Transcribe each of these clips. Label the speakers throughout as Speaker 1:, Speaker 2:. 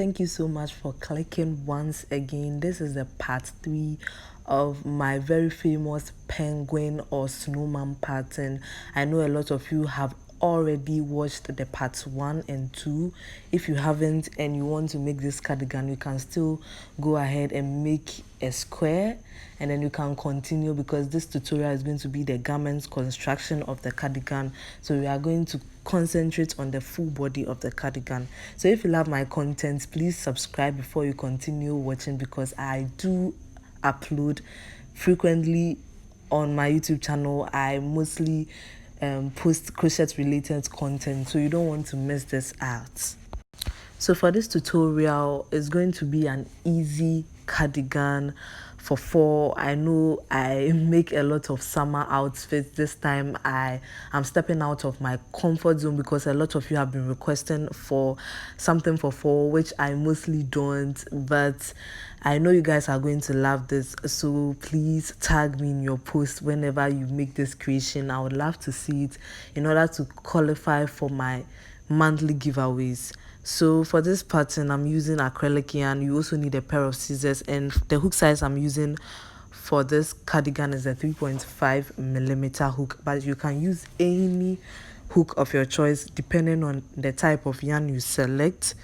Speaker 1: thank you so much for clicking once again. This is the part 3 of my very famous penguin or snowman pattern. I know a lot of you have already watched the parts 1 and 2. If you haven't and you want to make this cardigan, you can still go ahead and make a square, and then you can continue, because this tutorial is going to be the garment construction of the cardigan. So we are going to concentrate on the full body of the cardigan. So if you love my content, please subscribe before you continue watching, because I do upload frequently on my YouTube channel. I mostly post crochet related content, so you don't want to miss this out. So for this tutorial, it's going to be an easy cardigan for fall. I know I make a lot of summer outfits. This time I am stepping out of my comfort zone, because a lot of you have been requesting for something for fall, which I mostly don't, but I know you guys are going to love this. So please tag me in your post whenever you make this creation. I would love to see it in order to qualify for my monthly giveaways. So for this pattern, I'm using acrylic yarn. You also need a pair of scissors, and the hook size I'm using for this cardigan is a 3.5 millimeter hook, but you can use any hook of your choice depending on the type of yarn you select.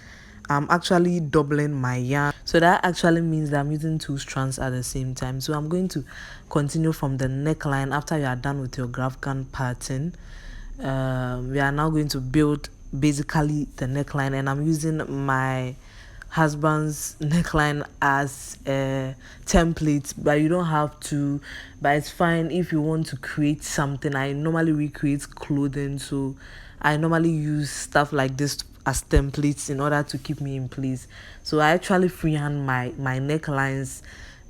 Speaker 1: I'm actually doubling my yarn, so that actually means that I'm using 2 strands at the same time. So I'm going to continue from the neckline. After you are done with your graph gun pattern, we are now going to build basically the neckline, and I'm using my husband's neckline as a template, but you don't have to, but it's fine if you want to create something. I normally recreate clothing, so I normally use stuff like this as templates in order to keep me in place. So I actually freehand my necklines,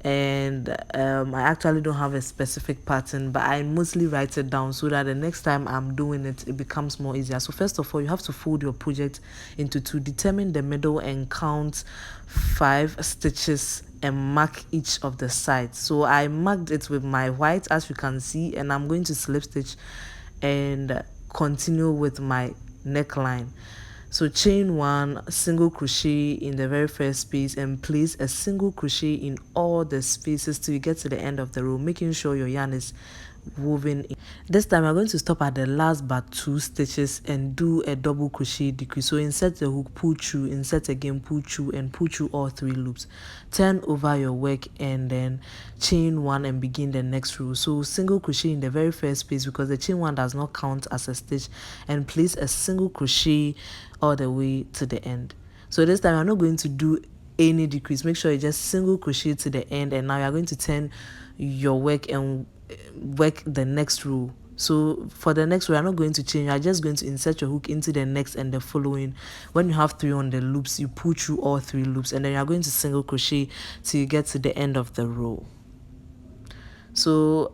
Speaker 1: and I actually don't have a specific pattern, but I mostly write it down so that the next time I'm doing it, it becomes more easier. So first of all, you have to fold your project into 2, determine the middle and count 5 stitches and mark each of the sides. So I marked it with my white, as you can see, and I'm going to slip stitch and continue with my neckline. So chain 1, single crochet in the very first space, and place a single crochet in all the spaces till you get to the end of the row, making sure your yarn is woven in. This time I'm going to stop at the last but 2 stitches and do a double crochet decrease. So insert the hook, pull through, insert again, pull through, and pull through all 3 loops. Turn over your work and then chain 1 and begin the next row. So single crochet in the very first space, because the chain 1 does not count as a stitch, and place a single crochet all the way to the end. So this time I'm not going to do any decrease. Make sure you just single crochet to the end, and now you're going to turn your work and work the next row. So for the next row, you're not going to change. You're just going to insert your hook into the next and the following. When you have 3 on the loops, you pull through all 3 loops, and then you're going to single crochet till you get to the end of the row. So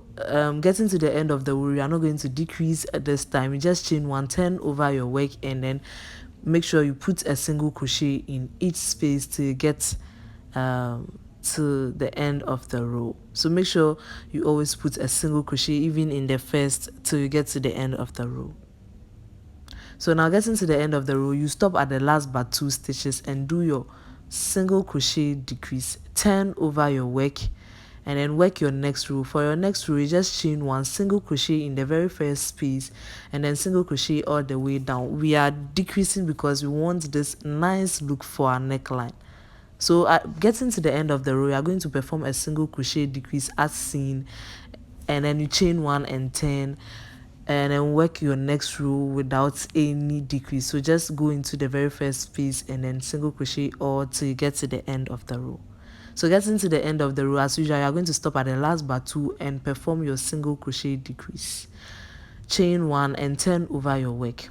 Speaker 1: getting to the end of the row, you are not going to decrease at this time. You just chain 1, turn over your work, and then make sure you put a single crochet in each space till you get to the end of the row. So make sure you always put a single crochet even in the first till you get to the end of the row. So now getting to the end of the row, you stop at the last but 2 stitches and do your single crochet decrease, turn over your work, and then work your next row. For your next row, you just chain 1, single crochet in the very first space, and then single crochet all the way down. We are decreasing because we want this nice look for our neckline. So getting to the end of the row, you are going to perform a single crochet decrease as seen, and then you chain 1 and turn, and then work your next row without any decrease. So just go into the very first space and then single crochet all till you get to the end of the row. So getting to the end of the row, as usual, you are going to stop at the last but 2 and perform your single crochet decrease. Chain 1 and turn over your work.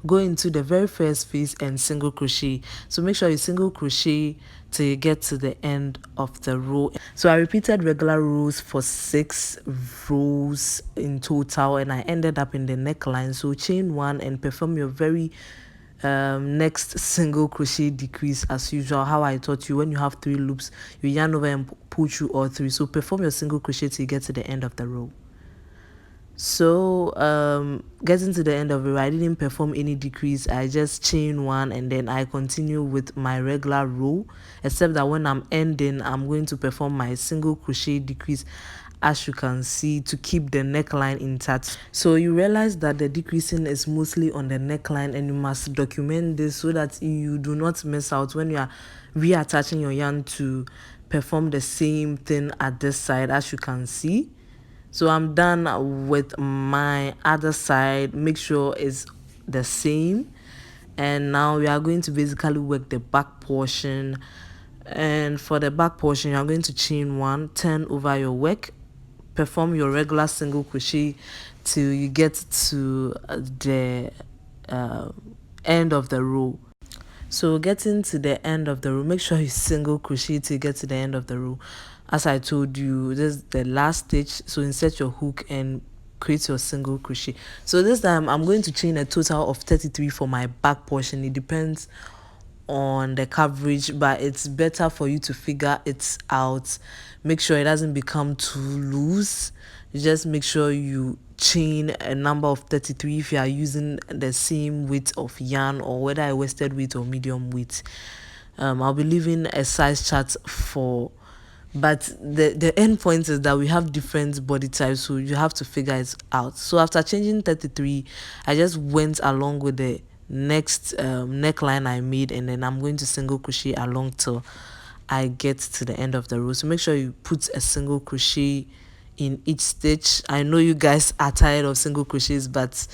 Speaker 1: Go into the very first space and single crochet. So make sure you single crochet till you get to the end of the row. So I repeated regular rows for 6 rows in total, and I ended up in the neckline. So chain 1 and perform your very next single crochet decrease as usual, how I taught you. When you have 3 loops, you yarn over and pull through all 3. So perform your single crochet till you get to the end of the row. So getting to the end of it, I didn't perform any decrease. I just chain one and then I continue with my regular row, except that when I'm ending, I'm going to perform my single crochet decrease, as you can see, to keep the neckline intact. So you realize that the decreasing is mostly on the neckline, and you must document this so that you do not miss out when you are reattaching your yarn to perform the same thing at this side, as you can see. So I'm done with my other side. Make sure it's the same. And now we are going to basically work the back portion. And for the back portion, you are going to chain one, turn over your work, perform your regular single crochet till you get to the end of the row. So getting to the end of the row, make sure you single crochet to get to the end of the row. As I told you, this is the last stitch, so insert your hook and create your single crochet. So this time I'm going to chain a total of 33 for my back portion. It depends on the coverage, but it's better for you to figure it out. Make sure it doesn't become too loose. You just make sure you chain a number of 33 if you are using the same weight of yarn, or whether a worsted weight or medium weight. I'll be leaving a size chart for, but the end point is that we have different body types, so you have to figure it out. So after changing 33, I just went along with the next neckline I made, and then I'm going to single crochet along till I get to the end of the row. So make sure you put a single crochet in each stitch. I know you guys are tired of single crochets, but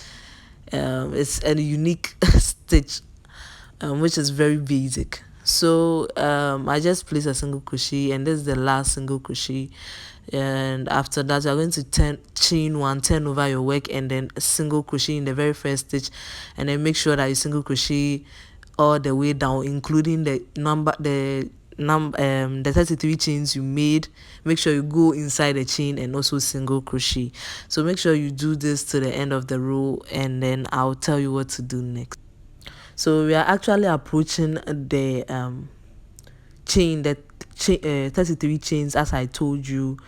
Speaker 1: it's a unique stitch, which is very basic. So I just place a single crochet, and this is the last single crochet. And after that, you're going to chain one, turn over your work, and then a single crochet in the very first stitch, and then make sure that you single crochet all the way down, including the 33 chains you made. Make sure you go inside the chain and also single crochet. So make sure you do this to the end of the row, and then I'll tell you what to do next. So we are actually approaching the chain, 33 chains, as I told you.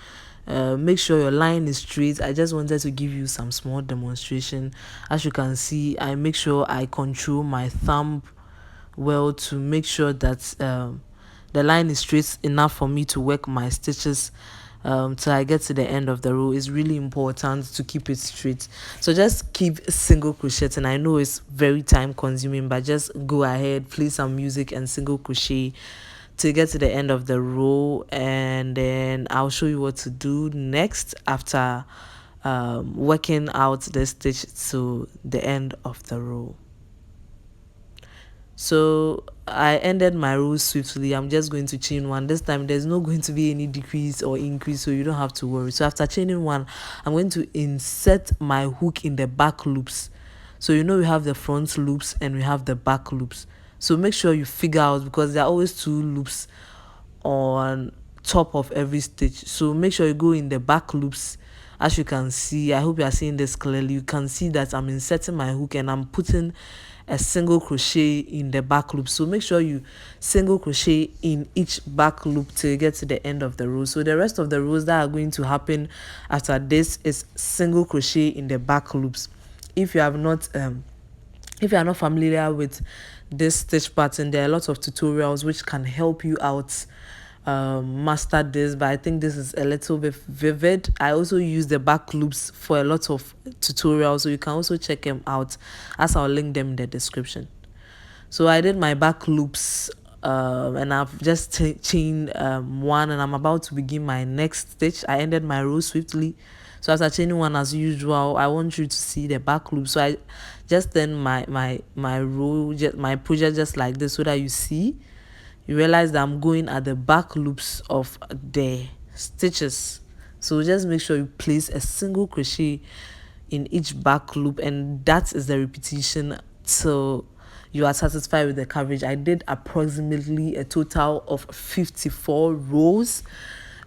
Speaker 1: Make sure your line is straight. I just wanted to give you some small demonstration. As you can see, I make sure I control my thumb well to make sure that the line is straight enough for me to work my stitches till I get to the end of the row. It's really important to keep it straight. So just keep single crocheting. I know it's very time consuming, but just go ahead, play some music and single crochet to get to the end of the row, and then I'll show you what to do next after working out the stitch to the end of the row. So I ended my row swiftly. I'm just going to chain one. This time there's not going to be any decrease or increase, so you don't have to worry. So after chaining one, I'm going to insert my hook in the back loops. So you know we have the front loops and we have the back loops. So make sure you figure out, because there are always two loops on top of every stitch. So make sure you go in the back loops. As you can see, I hope you are seeing this clearly. You can see that I'm inserting my hook and I'm putting a single crochet in the back loop. So make sure you single crochet in each back loop till you get to the end of the row. So the rest of the rows that are going to happen after this is single crochet in the back loops. If you are not familiar with this stitch pattern, there are lots of tutorials which can help you out master this, but I think this is a little bit vivid. I also use the back loops for a lot of tutorials, so you can also check them out, as I'll link them in the description. So I did my back loops and I've just chained one, and I'm about to begin my next stitch. I ended my row swiftly. So after chaining one, as usual, I want you to see the back loop. So I just then my row, my project just like this, so that you realize that I'm going at the back loops of the stitches. So just make sure you place a single crochet in each back loop, and that is the repetition till you are satisfied with the coverage. I did approximately a total of 54 rows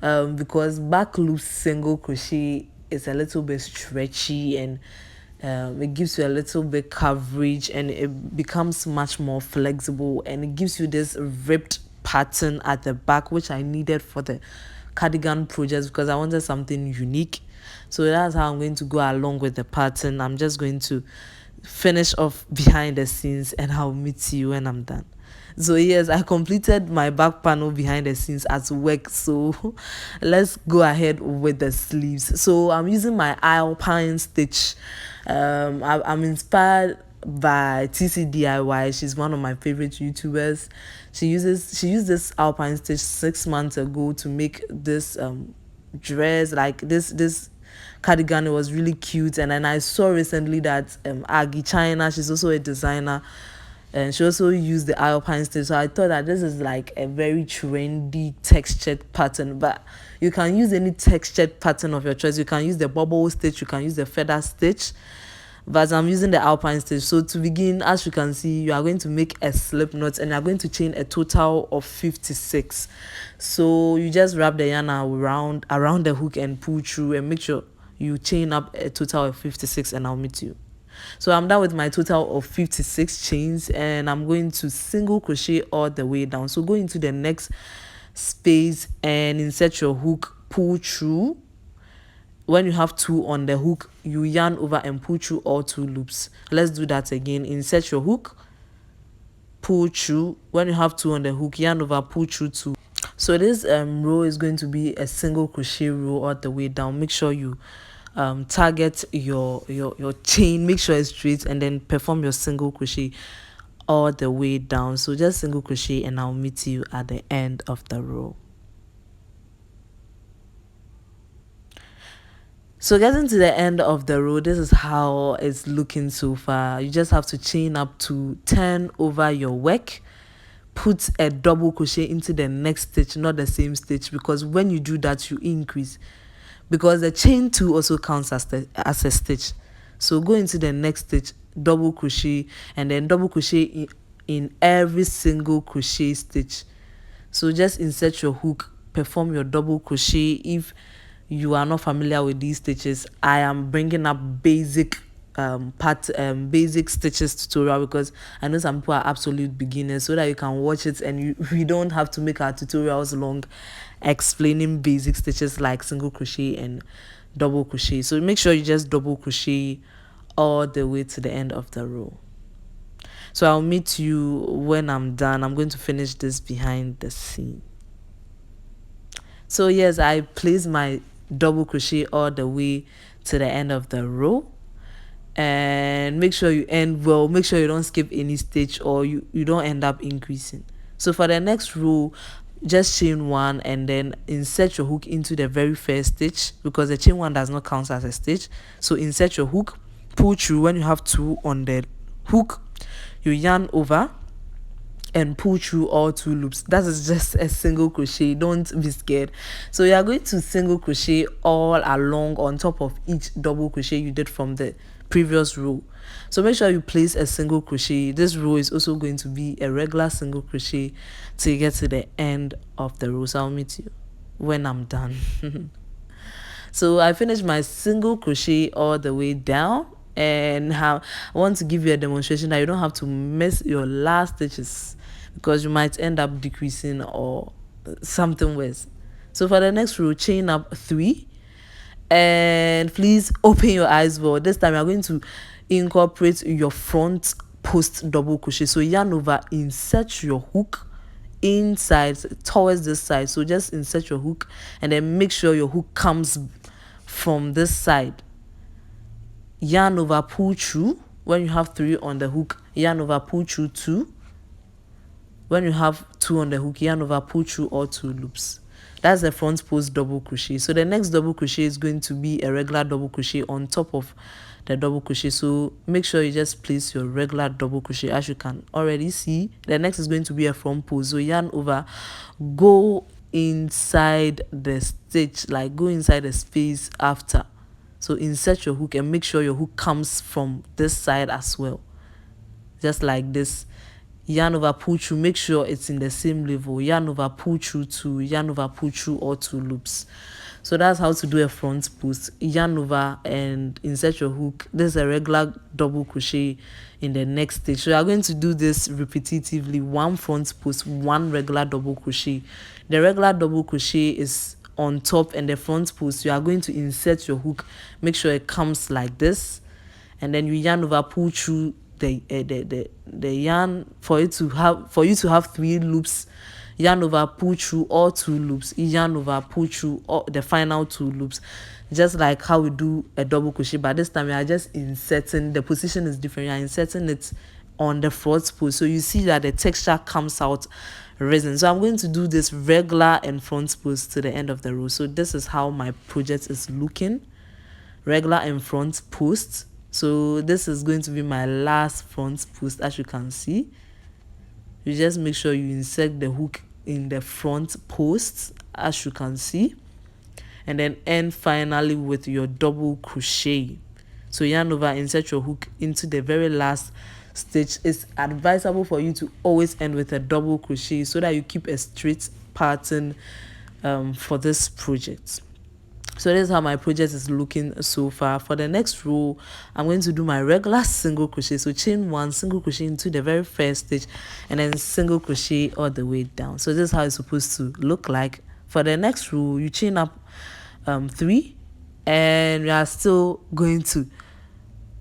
Speaker 1: because back loop single crochet is a little bit stretchy, and it gives you a little bit coverage, and it becomes much more flexible, and it gives you this ripped pattern at the back, which I needed for the cardigan project because I wanted something unique. So that's how I'm going to go along with the pattern. I'm just going to finish off behind the scenes and I'll meet you when I'm done. So yes, I completed my back panel behind the scenes at work, so let's go ahead with the sleeves. So I'm using my alpine stitch. I'm inspired by TCDIY. She's one of my favorite YouTubers. She used this alpine stitch 6 months ago to make this dress, like this cardigan. It was really cute. And then I saw recently that Aggie China, she's also a designer, and she also used the alpine stitch. So I thought that this is like a very trendy textured pattern, but you can use any textured pattern of your choice. You can use the bubble stitch, you can use the feather stitch, but I'm using the alpine stitch. So to begin, as you can see, you are going to make a slip knot and you are going to chain a total of 56. So you just wrap the yarn around the hook and pull through, and make sure you chain up a total of 56, and I'll meet you. So I'm done with my total of 56 chains, and I'm going to single crochet all the way down. So go into the next space and insert your hook, pull through. When you have 2 on the hook, you yarn over and pull through all 2 loops. Let's do that again. Insert your hook, pull through. When you have 2 on the hook, yarn over, pull through 2. So this row is going to be a single crochet row all the way down. Make sure you target your chain, make sure it's straight, and then perform your single crochet all the way down. So just single crochet, and I'll meet you at the end of the row. So getting to the end of the row, this is how it's looking so far. You just have to chain up to 10 over your work, put a double crochet into the next stitch, not the same stitch, because when you do that, you increase, because the chain 2 also counts as a stitch. So go into the next stitch, double crochet, and then double crochet in every single crochet stitch. So just insert your hook, perform your double crochet. If you are not familiar with these stitches, I am bringing up basic basic stitches tutorial, because I know some people are absolute beginners, so that you can watch it and we don't have to make our tutorials long explaining basic stitches like single crochet and double crochet. So make sure you just double crochet all the way to the end of the row. So I'll meet you when I'm done. I'm going to finish this behind the scene. So yes, I place my double crochet all the way to the end of the row, and make sure you end well. Make sure you don't skip any stitch, or you don't end up increasing. So for the next row, just chain 1 and then insert your hook into the very first stitch, because the chain 1 does not count as a stitch. So insert your hook, pull through. When you have 2 on the hook, you yarn over and pull through all 2 loops. That is just a single crochet. Don't be scared. So you are going to single crochet all along on top of each double crochet you did from the previous row. So make sure you place a single crochet. This row is also going to be a regular single crochet till you get to the end of the row. So I'll meet you when I'm done. So I finished my single crochet all the way down, and I want to give you a demonstration that you don't have to miss your last stitches, because you might end up decreasing or something worse. So for the next row, chain up 3, and please open your eyes well. This time you're going to incorporate your front post double crochet. So yarn over, insert your hook inside towards this side. So just insert your hook, and then make sure your hook comes from this side. Yarn over, pull through. When you have 3 on the hook, yarn over, pull through 2. When you have 2 on the hook, yarn over, pull through all 2 loops. That's the front post double crochet. So the next double crochet is going to be a regular double crochet on top of the double crochet. So make sure you just place your regular double crochet. As you can already see, the next is going to be a front post. So yarn over, go inside the stitch, like go inside the space after. So insert your hook and make sure your hook comes from this side as well, just like this. Yarn over, pull through, make sure it's in the same level. Yarn over, pull through 2, yarn over, pull through all 2 loops. So that's how to do a front post. Yarn over and insert your hook. This is a regular double crochet in the next stitch. So you are going to do this repetitively: 1 front post, 1 regular double crochet. The regular double crochet is on top and the front post, you are going to insert your hook. Make sure it comes like this, and then you yarn over, pull through the yarn for you to have 3 loops. Yarn over, pull through all 2 loops, yarn over, pull through all the final 2 loops, just like how we do a double crochet. But this time we are just inserting, the position is different, you are inserting it on the front post, so you see that the texture comes out risen. So I'm going to do this regular and front post to the end of the row. So this is how my project is looking, regular and front post. So this is going to be my last front post. As you can see, you just make sure you insert the hook in the front post, as you can see, and then end finally with your double crochet. So yarn over, insert your hook into the very last stitch. It's advisable for you to always end with a double crochet so that you keep a straight pattern for this project. So this is how my project is looking so far. For the next row, I'm going to do my regular single crochet. So chain 1, single crochet into the very first stitch, and then single crochet all the way down. So this is how it's supposed to look like. For the next row, you chain up 3, and we are still going to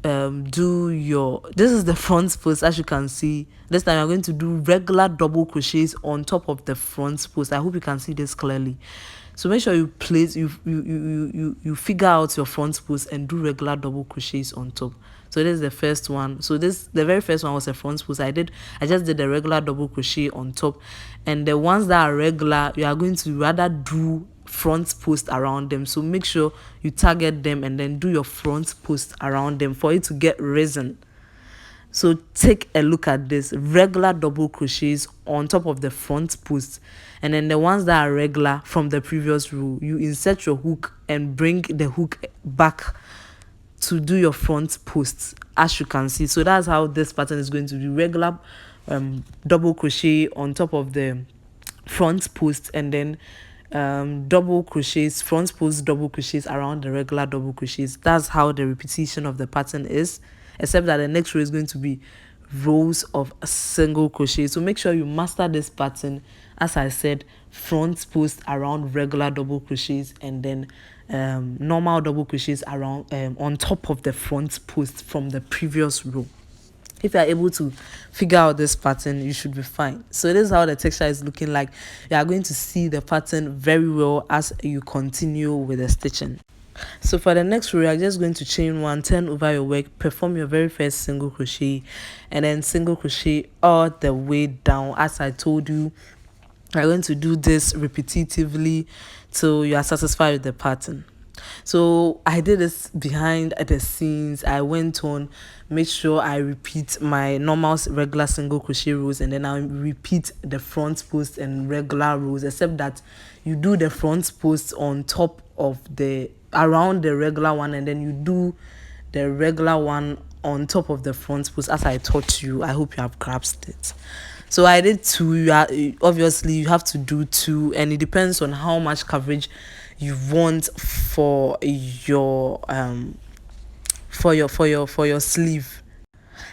Speaker 1: this is the front post. As you can see, this time I'm going to do regular double crochets on top of the front post. I hope you can see this clearly. So make sure you place you figure out your front post and do regular double crochets on top. So this is the first one. So the very first one was a front post. I just did the regular double crochet on top, and the ones that are regular, you are going to rather do front post around them. So make sure you target them and then do your front post around them for it to get risen. So take a look at this, regular double crochets on top of the front post, and then the ones that are regular from the previous row, you insert your hook and bring the hook back to do your front post, as you can see. So that's how this pattern is going to be, regular double crochet on top of the front post, and then double crochets, front post double crochets around the regular double crochets. That's how the repetition of the pattern is, except that the next row is going to be rows of single crochet. So make sure you master this pattern. As I said, front post around regular double crochets, and then normal double crochets around on top of the front post from the previous row. If you are able to figure out this pattern, you should be fine. So this is how the texture is looking like. You are going to see the pattern very well as you continue with the stitching. So for the next row, you are just going to chain 1, turn over your work, perform your very first single crochet, and then single crochet all the way down. As I told you, you are going to do this repetitively till you are satisfied with the pattern. So I did this behind the scenes. I went on, make sure I repeat my normal regular single crochet rows, and then I repeat the front post and regular rows, except that you do the front post on top of around the regular one, and then you do the regular one on top of the front post as I taught you. I hope you have grasped it. So I did 2. Obviously you have to do 2, and it depends on how much coverage you want for your sleeve.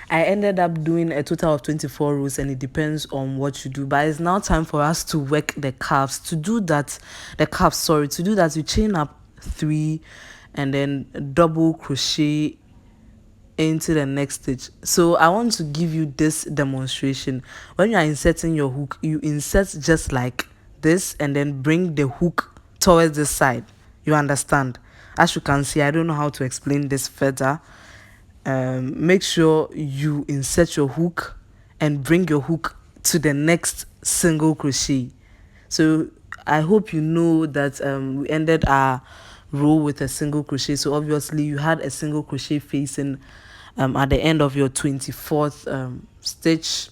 Speaker 1: I ended up doing a total of 24 rows, and it depends on what you do. But it's now time for us to work the calves. To do that, you chain up 3 and then double crochet into the next stitch. So I want to give you this demonstration. When you are inserting your hook, you insert just like this and then bring the hook towards this side. You understand? As you can see, I don't know how to explain this further. Make sure you insert your hook and bring your hook to the next single crochet. So I hope you know that we ended our row with a single crochet. So obviously you had a single crochet facing at the end of your 24th stitch.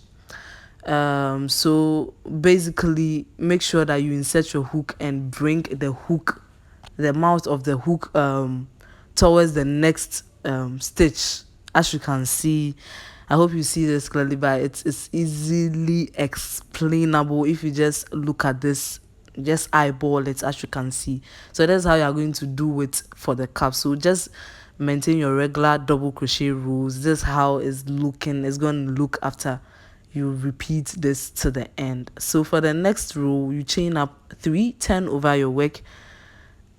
Speaker 1: So basically make sure that you insert your hook and bring the mouth of the hook towards the next stitch. As you can see, I hope you see this clearly, but it's easily explainable if you just look at this, just eyeball it, as you can see. So that's how you are going to do it for the cap. So just maintain your regular double crochet rows. This is how it's going to look after you repeat this to the end. So for the next row, you chain up 3, turn over your work,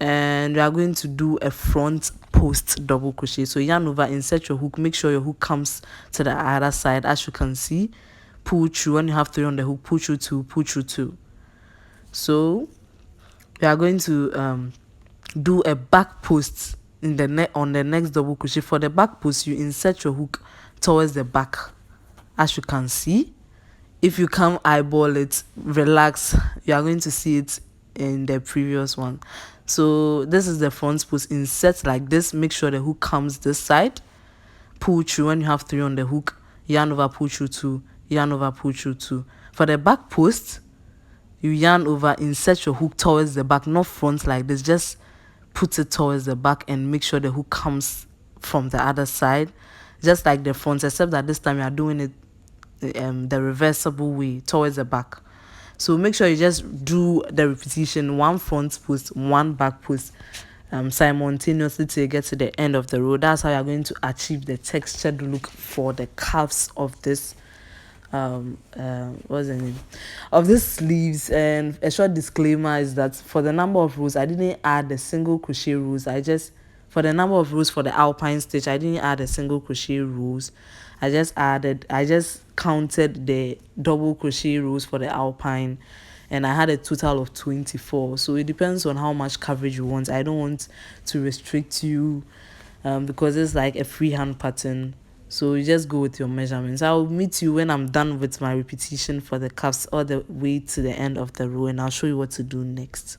Speaker 1: and we are going to do a front post double crochet. So yarn over, insert your hook, make sure your hook comes to the other side. As you can see, pull through. When you have 3 on the hook, pull through 2, pull through 2. So we are going to do a back post in the on the next double crochet. For the back post, you insert your hook towards the back. As you can see, if you can't eyeball it, relax, you are going to see it in the previous one. So this is the front post. Insert like this, make sure the hook comes this side, pull through. When you have 3 on the hook, yarn over, pull through 2, yarn over, pull through 2. For the back post, you yarn over, insert your hook towards the back, not front like this, just put it towards the back and make sure the hook comes from the other side, just like the front, except that this time you are doing it the reversible way towards the back. So make sure you just do the repetition, 1 front post, 1 back post, simultaneously till you get to the end of the row. That's how you're going to achieve the textured look for the cuffs of this what's the name of this sleeves. And a short disclaimer is that for the number of rows, I didn't add a single crochet rows. For the number of rows for the alpine stitch, I didn't add a single crochet rows. I just counted the double crochet rows for the alpine, and I had a total of 24. So it depends on how much coverage you want. I don't want to restrict you because it's like a freehand pattern. So you just go with your measurements. I'll meet you when I'm done with my repetition for the cuffs all the way to the end of the row, and I'll show you what to do next.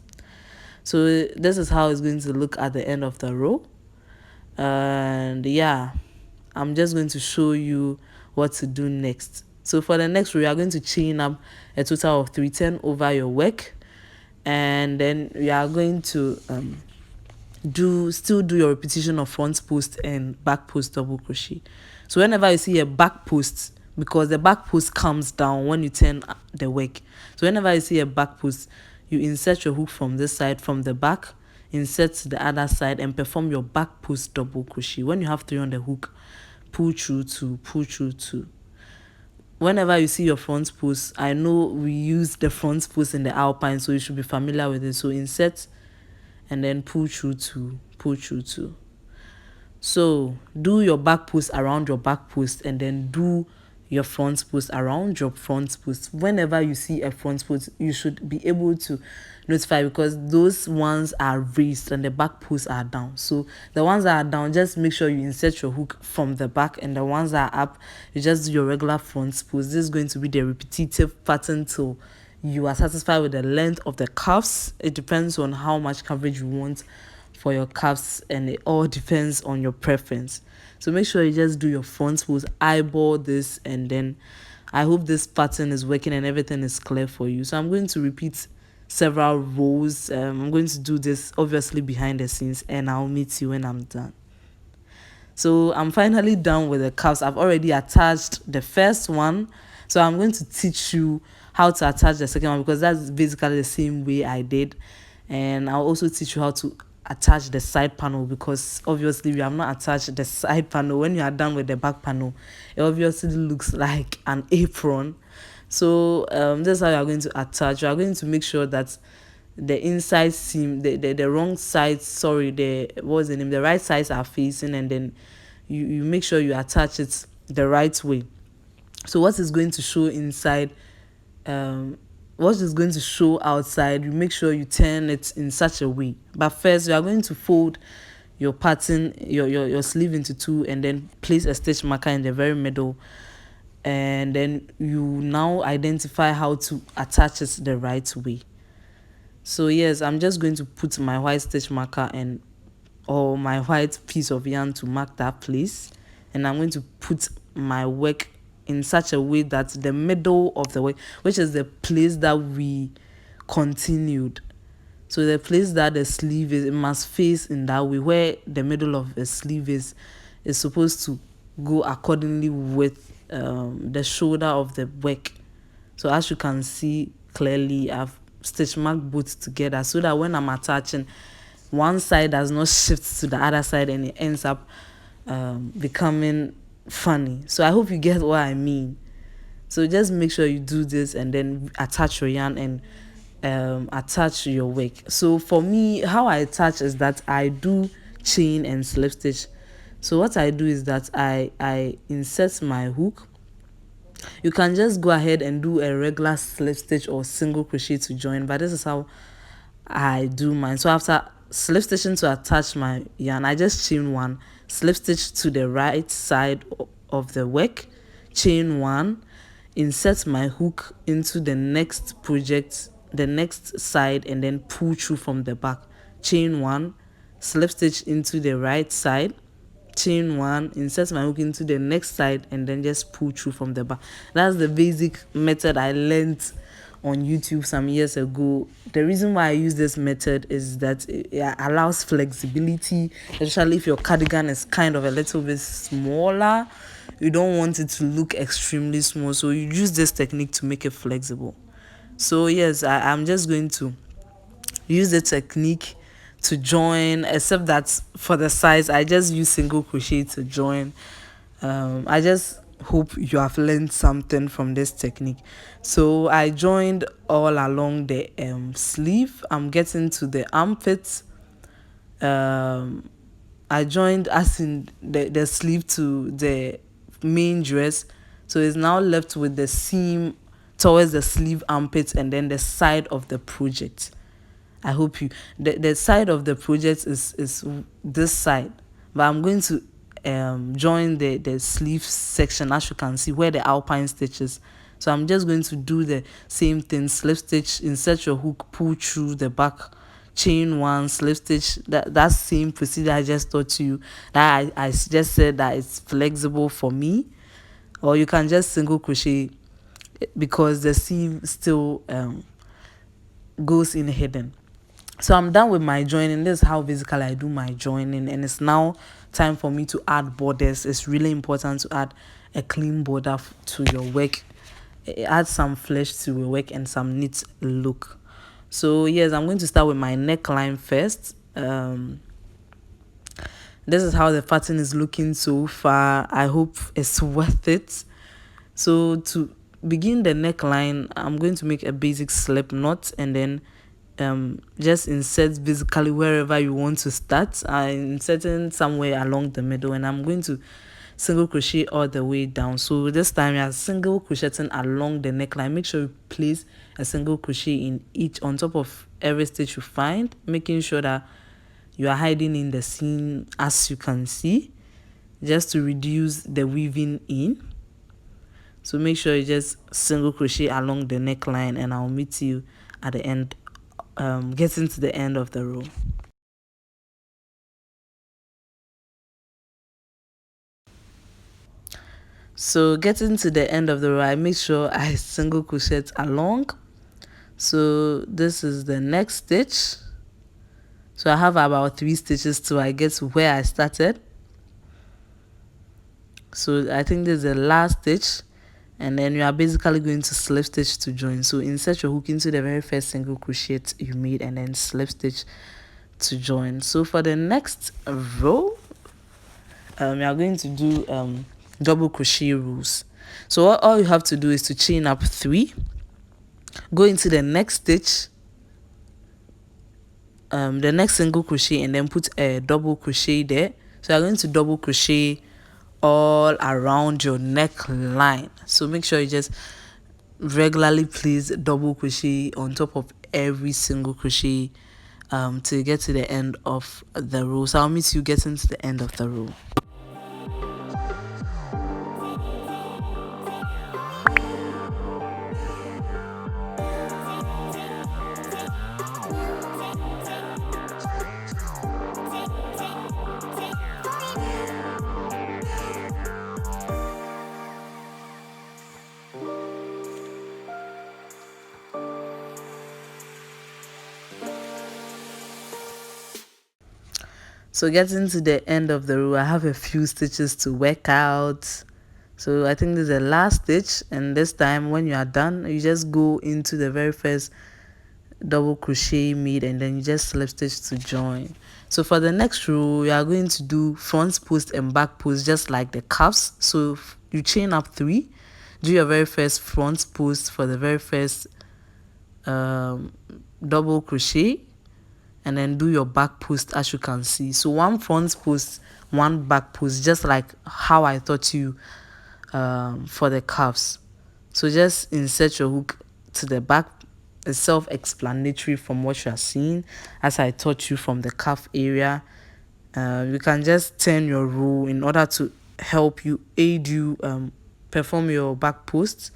Speaker 1: So this is how it's going to look at the end of the row. And yeah, I'm just going to show you what to do next. So for the next row, you are going to chain up a total of 3, turn over your work, and then we are going to still do your repetition of front post and back post double crochet. So whenever you see a back post, because the back post comes down when you turn the work, so whenever you see a back post, you insert your hook from this side, from the back, insert to the other side, and perform your back post double crochet. When you have 3 on the hook, pull through 2, pull through 2. Whenever you see your front post, I know we use the front post in the alpine, so you should be familiar with it. So insert and then pull through 2, pull through 2. So do your back post around your back post, and then do your front post around your front post. Whenever you see a front post, you should be able to notify, because those ones are raised and the back posts are down. So the ones that are down, just make sure you insert your hook from the back, and the ones that are up, you just do your regular front post. This is going to be the repetitive pattern till you are satisfied with the length of the cuffs. It depends on how much coverage you want for your cuffs, and it all depends on your preference. So make sure you just do your front post, eyeball this, and then I hope this pattern is working and everything is clear for you. So I'm going to repeat several rows. I'm going to do this obviously behind the scenes, and I'll meet you when I'm done. So I'm finally done with the cuffs. I've already attached the first one, so I'm going to teach you how to attach the second one, because that's basically the same way I did. And I'll also teach you how to attach the side panel, because obviously we have not attached the side panel. When you are done with the back panel, it obviously looks like an apron. So this is how you are going to attach. You are going to make sure that the inside seam, the wrong side, sorry, the right sides are facing, and then you make sure you attach it the right way. So what is going to show inside, what is going to show outside, you make sure you turn it in such a way. But first, you are going to fold your pattern, your sleeve into 2, and then place a stitch marker in the very middle, and then you now identify how to attach it the right way. So yes, I'm just going to put my white stitch marker or my white piece of yarn to mark that place, and I'm going to put my work in such a way that the middle of the work, which is the place that we continued, so the place that the sleeve is, it must face in that way. Where the middle of the sleeve is supposed to go accordingly with the shoulder of the work. So as you can see clearly, I've stitch marked both together, so that when I'm attaching, one side does not shift to the other side and it ends up becoming funny. So I hope you get what I mean. So just make sure you do this, and then attach your yarn and attach your work. So for me, how I attach is that I do chain and slip stitch. So what I do is that I insert my hook. You can just go ahead and do a regular slip stitch or single crochet to join, but this is how I do mine. So after slip stitching to attach my yarn, I just chain one, slip stitch to the right side of the work, chain one, insert my hook into the next project, the next side, and then pull through from the back, chain one, slip stitch into the right side, chain one, insert my hook into the next side, and then just pull through from the back. That's the basic method I learned on YouTube some years ago. The reason why I use this method is that it allows flexibility, especially if your cardigan is kind of a little bit smaller. You don't want it to look extremely small, so you use this technique to make it flexible. So yes, I'm just going to use the technique to join, except that for the size I just use single crochet to join. I just hope you have learned something from this technique. So I joined all along the sleeve. I'm getting to the armpits. I joined as in the sleeve to the main dress, so it's now left with the seam towards the sleeve armpits and then the side of the project. I hope you the side of the project is this side, but I'm going to join the sleeve section, as you can see, where the alpine stitches. So I'm just going to do the same thing, slip stitch, insert your hook, pull through the back, chain one, slip stitch. That same procedure I just taught you, that I just said that it's flexible for me. Or you can just single crochet because the seam still goes in hidden. So I'm done with my joining. This is how basically I do my joining, and it's now time for me to add borders. It's really important to add a clean border to your work. Add some flesh to your work and some neat look. So yes, I'm going to start with my neckline first. This is how the pattern is looking so far. I hope it's worth it. So to begin the neckline, I'm going to make a basic slip knot and then just insert basically wherever you want to start. I'm inserting somewhere along the middle, and I'm going to single crochet all the way down. So this time you are single crocheting along the neckline. Make sure you place a single crochet in each, on top of every stitch you find, making sure that you are hiding in the seam, as you can see, just to reduce the weaving in. So make sure you just single crochet along the neckline, and I'll meet you at the end, getting to the end of the row. So getting to the end of the row, I make sure I single crochet along. So this is the next stitch. So I have about 3 stitches till I get to where I started. So I think this is the last stitch, and then you are basically going to slip stitch to join. So insert your hook into the very first single crochet you made and then slip stitch to join. So for the next row, we are going to do double crochet rows. So all you have to do is to chain up 3, go into the next stitch, the next single crochet, and then put a double crochet there. So you're going to double crochet all around your neckline. So make sure you just regularly place double crochet on top of every single crochet till you get to the end of the row. So I'll meet you getting to the end of the row. So getting to the end of the row, I have a few stitches to work out. So I think this is the last stitch, and this time when you are done, you just go into the very first double crochet made, and then you just slip stitch to join. So for the next row, you are going to do front post and back post just like the cuffs. So you chain up 3, do your very first front post for the very first double crochet, and then do your back post, as you can see. So one front post, one back post, just like how I taught you for the cuffs. So just insert your hook to the back. It's self-explanatory from what you are seeing, as I taught you from the cuff area. You can just turn your row in order to help you, aid you perform your back post,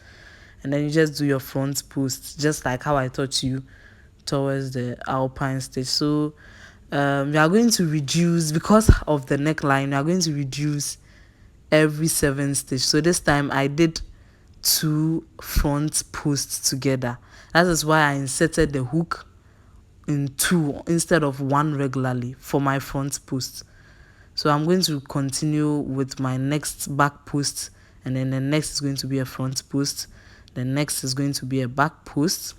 Speaker 1: and then you just do your front post, just like how I taught you towards the alpine stitch. So we are going to reduce, because of the neckline, we are going to reduce every 7 stitch. So this time I did 2 front posts together. That is why I inserted the hook in 2 instead of 1 regularly for my front post. So I'm going to continue with my next back post, and then the next is going to be a front post, the next is going to be a back post,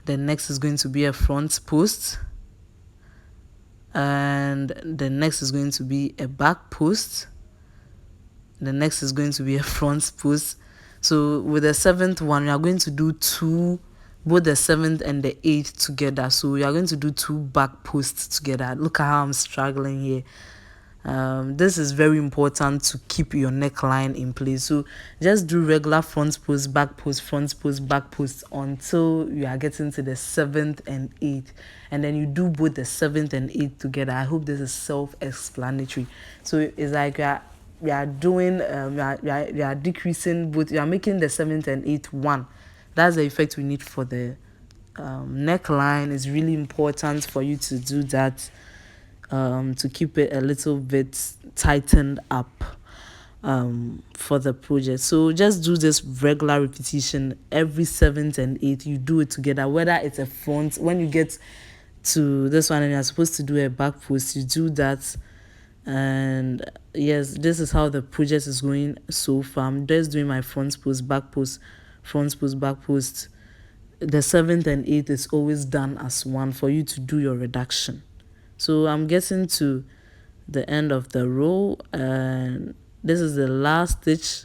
Speaker 1: the next is going to be a front post, and the next is going to be a back post, the next is going to be a front post. So with the 7th one, we are going to do 2, both the 7th and the 8th together. So we are going to do 2 back posts together. Look at how I'm struggling here. This is very important to keep your neckline in place. So just do regular front post, back post, front post, back post until you are getting to the 7th and 8th, and then you do both the 7th and 8th together. I hope this is self-explanatory. So it's like we are doing we are decreasing both. You are making the 7th and 8th one. That's the effect we need for the neckline. It's really important for you to do that, to keep it a little bit tightened up for the project. So just do this regular repetition every 7th and 8th. You do it together, whether it's a front. When you get to this one and you're supposed to do a back post, you do that. And yes, this is how the project is going so far. I'm just doing my front post, back post, front post, back post. The 7th and 8th is always done as one for you to do your reduction. So I'm getting to the end of the row, and this is the last stitch.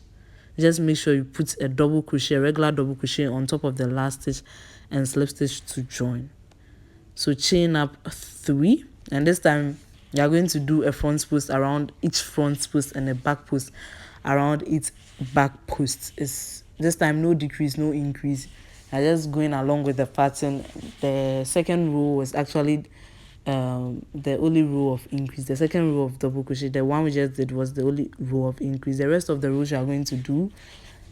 Speaker 1: Just make sure you put a double crochet, regular double crochet on top of the last stitch, and slip stitch to join. So chain up 3, and this time you are going to do a front post around each front post and a back post around each back post. It's this time no decrease, no increase. I'm just going along with the pattern. The second row was actually the only row of increase. The second row of double crochet, the one we just did, was the only row of increase. The rest of the rows you are going to do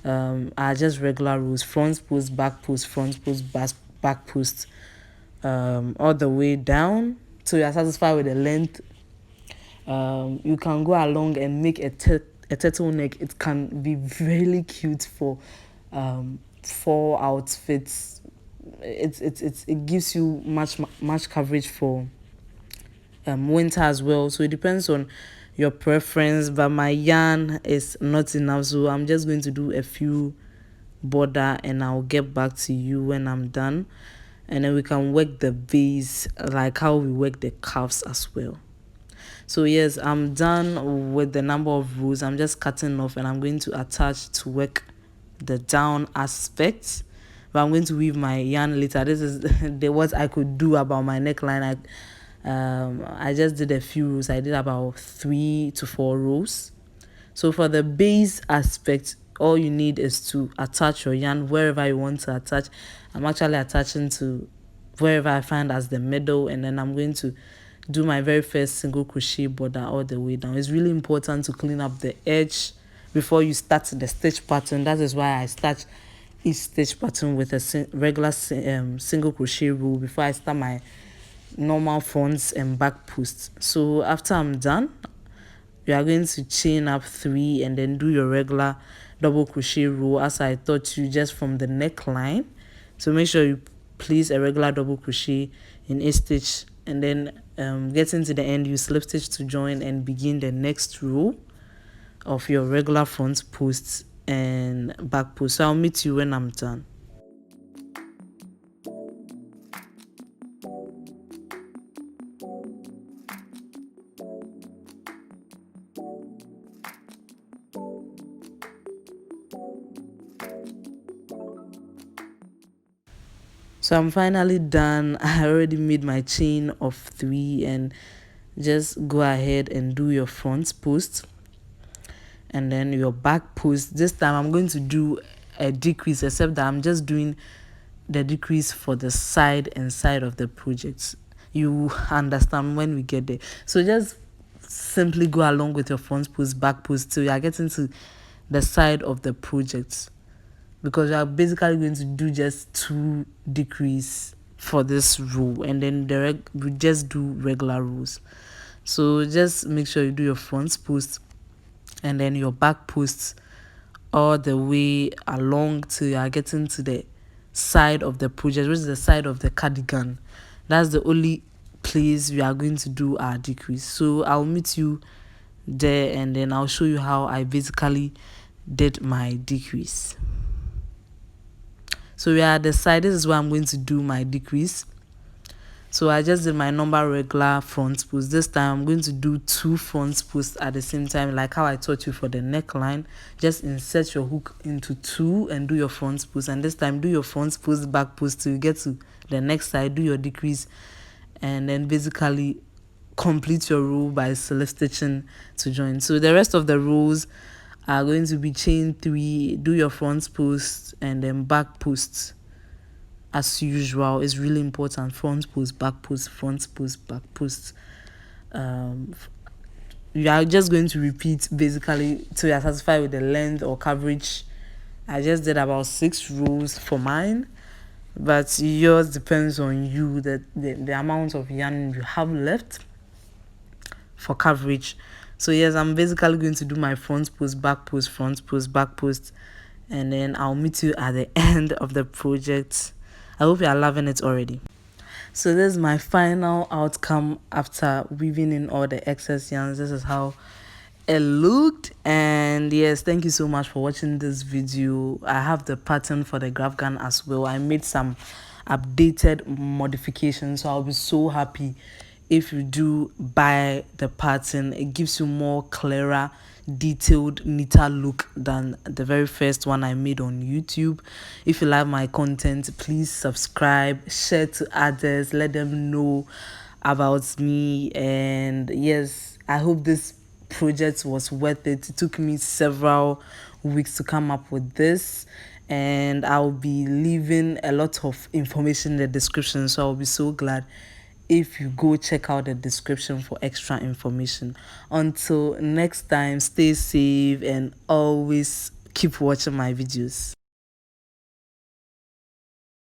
Speaker 1: are just regular rows: front post, back post, front post, back post, all the way down. So you are satisfied with the length. You can go along and make a turtleneck. It can be really cute for fall outfits. It gives you much coverage for winter as well. So it depends on your preference, but my yarn is not enough, so I'm just going to do a few border and I'll get back to you when I'm done, and then we can work the base like how we work the cuffs as well. So yes, I'm done with the number of rows. I'm just cutting off and I'm going to attach to work the down aspect, but I'm going to weave my yarn later. This is the what I could do about my neckline. I just did a few rows. I did about 3 to 4 rows. So for the base aspect, all you need is to attach your yarn wherever you want to attach. I'm actually attaching to wherever I find as the middle, and then I'm going to do my very first single crochet border all the way down. It's really important to clean up the edge before you start the stitch pattern. That is why I start each stitch pattern with a regular single crochet row before I start my normal fronts and back posts. So after I'm done, you are going to chain up 3 and then do your regular double crochet row as I taught you just from the neckline. So make sure you place a regular double crochet in each stitch, and then getting to the end, you slip stitch to join and begin the next row of your regular front posts and back posts. So I'll meet you when I'm done. So I'm finally done. I already made my chain of 3, and just go ahead and do your front post and then your back post. This time I'm going to do a decrease, except that I'm just doing the decrease for the side and side of the project. You understand when we get there. So just simply go along with your front post, back post till you are getting to the side of the project, because you are basically going to do just 2 decrease for this row, and then we just do regular rows. So just make sure you do your front post and then your back posts all the way along till you are getting to the side of the project, which is the side of the cardigan. That's the only place we are going to do our decrease. So I'll meet you there, and then I'll show you how I basically did my decrease. So we are at the side. This is where I'm going to do my decrease. So I just did my normal regular front post. This time I'm going to do 2 front posts at the same time, like how I taught you for the neckline. Just insert your hook into 2 and do your front post, and this time do your front post, back post till you get to the next side, do your decrease, and then basically complete your row by slip stitching to join. So the rest of the rows are going to be chain 3, do your front post, and then back post. As usual, it's really important. Front post, back post, front post, back post. You are just going to repeat basically till you are satisfied with the length or coverage. I just did about 6 rows for mine, but yours depends on you, the amount of yarn you have left for coverage. So yes, I'm basically going to do my front post, back post, front post, back post, and then I'll meet you at the end of the project. I hope you are loving it already. So this is my final outcome after weaving in all the excess yarns. This is how it looked. And yes, thank you so much for watching this video. I have the pattern for the graph gun as well. I made some updated modifications, so I'll be so happy if you do buy the pattern. It gives you more clearer, detailed, neater look than the very first one I made on YouTube. If you like my content, please subscribe, share to others, let them know about me. And yes, I hope this project was worth it. It took me several weeks to come up with this, and I'll be leaving a lot of information in the description, so I'll be so glad if you go check out the description for extra information. Until next time, stay safe and always keep watching my videos.